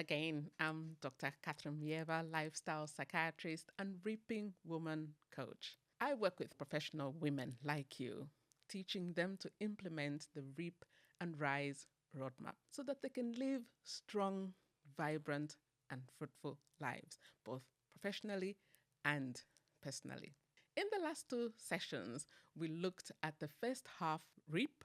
again. I'm Dr. Catherine Muyeba, lifestyle psychiatrist and reaping woman coach. I work with professional women like you, teaching them to implement the Reap and Rise roadmap so that they can live strong, vibrant, and fruitful lives, both professionally and personally. In the last two sessions, we looked at the first half Reap,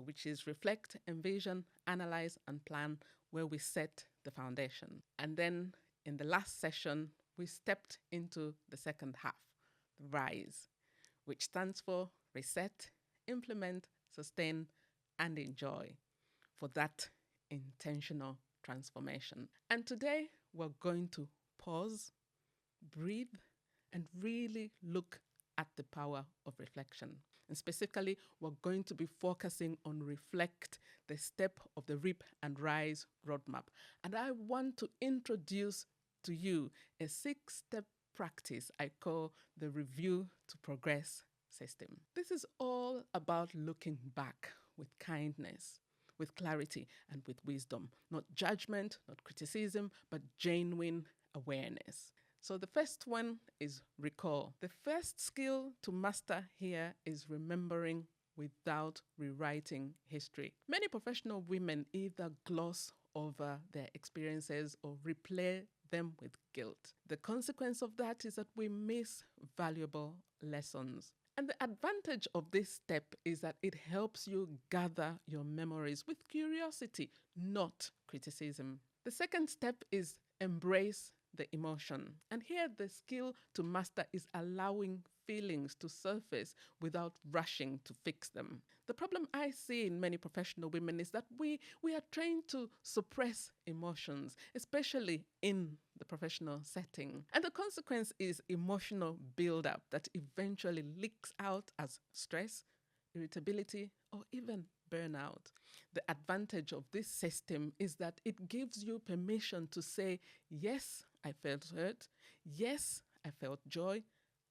which is reflect, envision, analyze, and plan, where we set the foundation. And then in the last session, we stepped into the second half, the Rise, which stands for reset, implement, sustain, and enjoy for that intentional transformation. And today, we're going to pause, breathe, and really look at the power of reflection. And specifically, we're going to be focusing on reflect, the step of the Reap and Rise roadmap. And I want to introduce to you a 6-step practice I call the Review to Progress system. This is all about looking back with kindness, with clarity, and with wisdom. Not judgment, not criticism, but genuine awareness. So the first one is recall. The first skill to master here is remembering without rewriting history. Many professional women either gloss over their experiences or replay them with guilt. The consequence of that is that we miss valuable lessons. And the advantage of this step is that it helps you gather your memories with curiosity, not criticism. The second step is embrace the emotion. And here the skill to master is allowing feelings to surface without rushing to fix them. The problem I see in many professional women is that we are trained to suppress emotions, especially in the professional setting. And the consequence is emotional buildup that eventually leaks out as stress, irritability, or even burnout. The advantage of this system is that it gives you permission to say, yes, I felt hurt. Yes, I felt joy,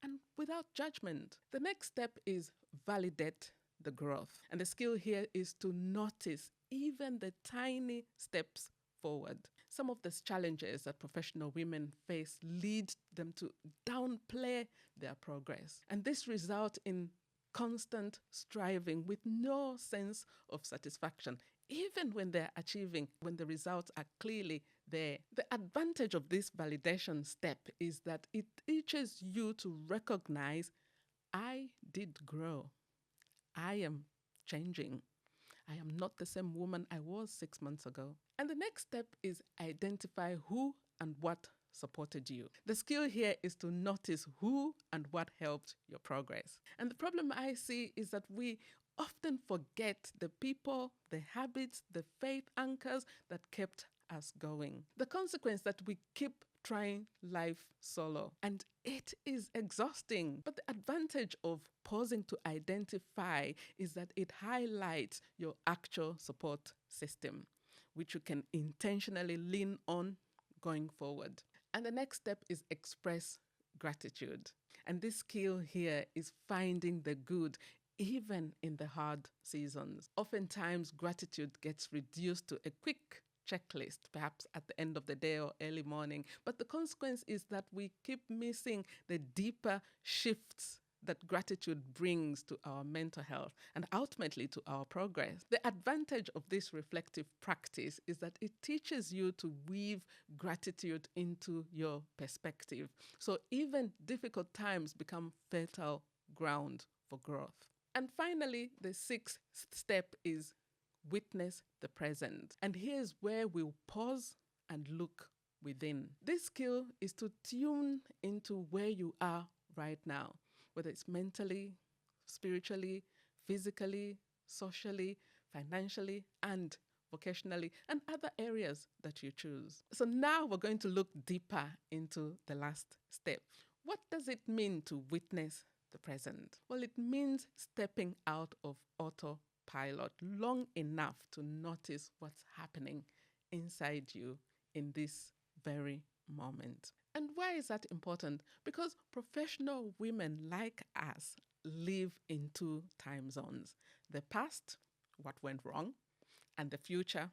and without judgment. The next step is validate the growth. And the skill here is to notice even the tiny steps forward. Some of the challenges that professional women face lead them to downplay their progress. And this results in constant striving with no sense of satisfaction, even when they're achieving, when the results are clearly there. The advantage of this validation step is that it teaches you to recognize, I did grow. I am changing. I am not the same woman I was 6 months ago. And the next step is identify who and what supported you. The skill here is to notice who and what helped your progress. And the problem I see is that we often forget the people, the habits, the faith anchors that kept us going. The consequence that we keep trying life solo, and it is exhausting. But the advantage of pausing to identify is that it highlights your actual support system, which you can intentionally lean on going forward. And the next step is express gratitude. And this skill here is finding the good even in the hard seasons. Oftentimes, gratitude gets reduced to a quick checklist, perhaps at the end of the day or early morning. But the consequence is that we keep missing the deeper shifts that gratitude brings to our mental health and ultimately to our progress. The advantage of this reflective practice is that it teaches you to weave gratitude into your perspective. So even difficult times become fertile ground for growth. And finally, the 6th step is witness the present. And here's where we'll pause and look within. This skill is to tune into where you are right now, whether it's mentally, spiritually, physically, socially, financially, and vocationally, and other areas that you choose. So now we're going to look deeper into the last step. What does it mean to witness the present? Well, it means stepping out of autopilot long enough to notice what's happening inside you in this very moment. And why is that important? Because professional women like us live in 2 time zones. The past, what went wrong, and the future,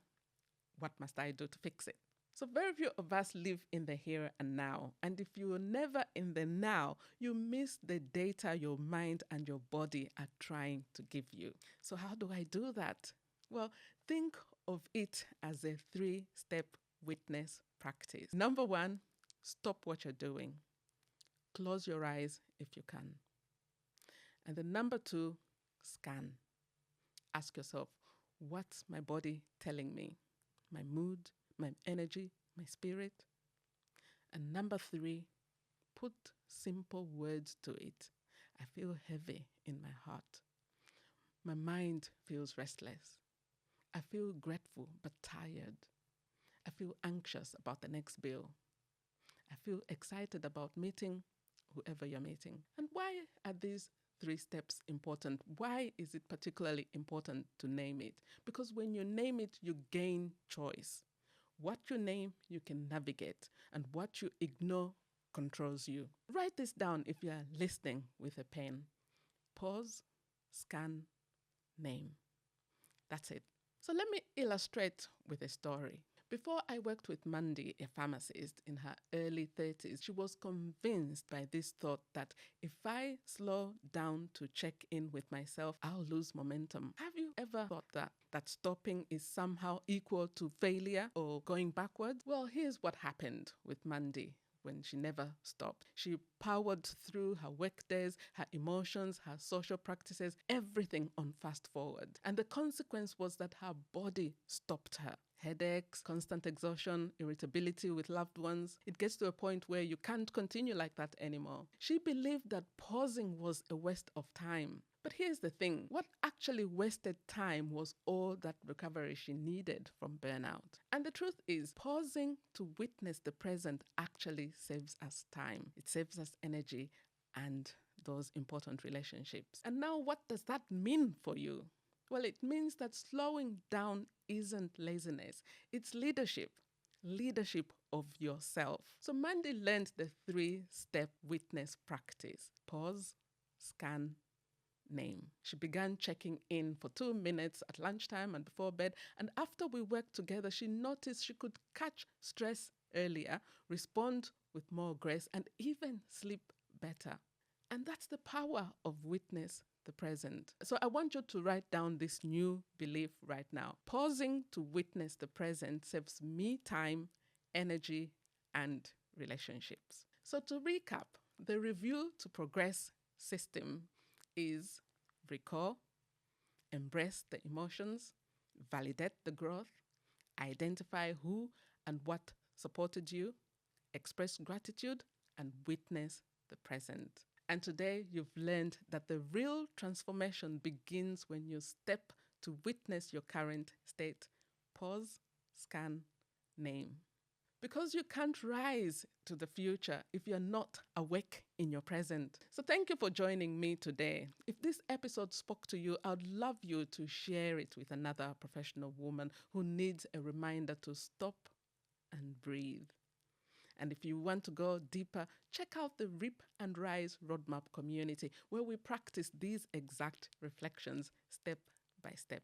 what must I do to fix it? So very few of us live in the here and now. And if you're never in the now, you miss the data your mind and your body are trying to give you. So how do I do that? Well, think of it as a 3-step witness practice. Number 1, stop what you're doing. Close your eyes if you can. And then number 2, scan. Ask yourself, what's my body telling me? My mood, my energy, my spirit? And number 3, put simple words to it. I feel heavy in my heart. My mind feels restless. I feel grateful but tired. I feel anxious about the next bill. I feel excited about meeting whoever you're meeting. And why are these 3 steps important? Why is it particularly important to name it? Because when you name it, you gain choice. What you name, you can navigate, and what you ignore controls you. Write this down if you are listening with a pen. Pause, scan, name. That's it. So let me illustrate with a story. Before I worked with Mandy, a pharmacist in her early 30s, she was convinced by this thought that if I slow down to check in with myself, I'll lose momentum. Have you ever thought that stopping is somehow equal to failure or going backwards? Well, here's what happened with Mandy when she never stopped. She powered through her work days, her emotions, her social practices, everything on fast forward. And the consequence was that her body stopped her. Headaches, constant exhaustion, irritability with loved ones. It gets to a point where you can't continue like that anymore. She believed that pausing was a waste of time. But here's the thing, what actually wasted time was all that recovery she needed from burnout. And the truth is, pausing to witness the present actually saves us time. It saves us energy and those important relationships. And now what does that mean for you? Well, it means that slowing down isn't laziness, it's leadership. Leadership of yourself. So Mandy learned the 3-step witness practice. Pause, scan, name. She began checking in for 2 minutes at lunchtime and before bed. And after we worked together, she noticed she could catch stress earlier, respond with more grace, and even sleep better. And that's the power of witness the present. So I want you to write down this new belief right now. Pausing to witness the present saves me time, energy, and relationships. So to recap, the review to progress system is recall, embrace the emotions, validate the growth, identify who and what supported you, express gratitude, and witness the present. And today you've learned that the real transformation begins when you step to witness your current state. Pause, scan, name. Because you can't rise to the future if you're not awake in your present. So thank you for joining me today. If this episode spoke to you, I'd love you to share it with another professional woman who needs a reminder to stop and breathe. And if you want to go deeper, check out the Rip and Rise Roadmap community, where we practice these exact reflections step by step.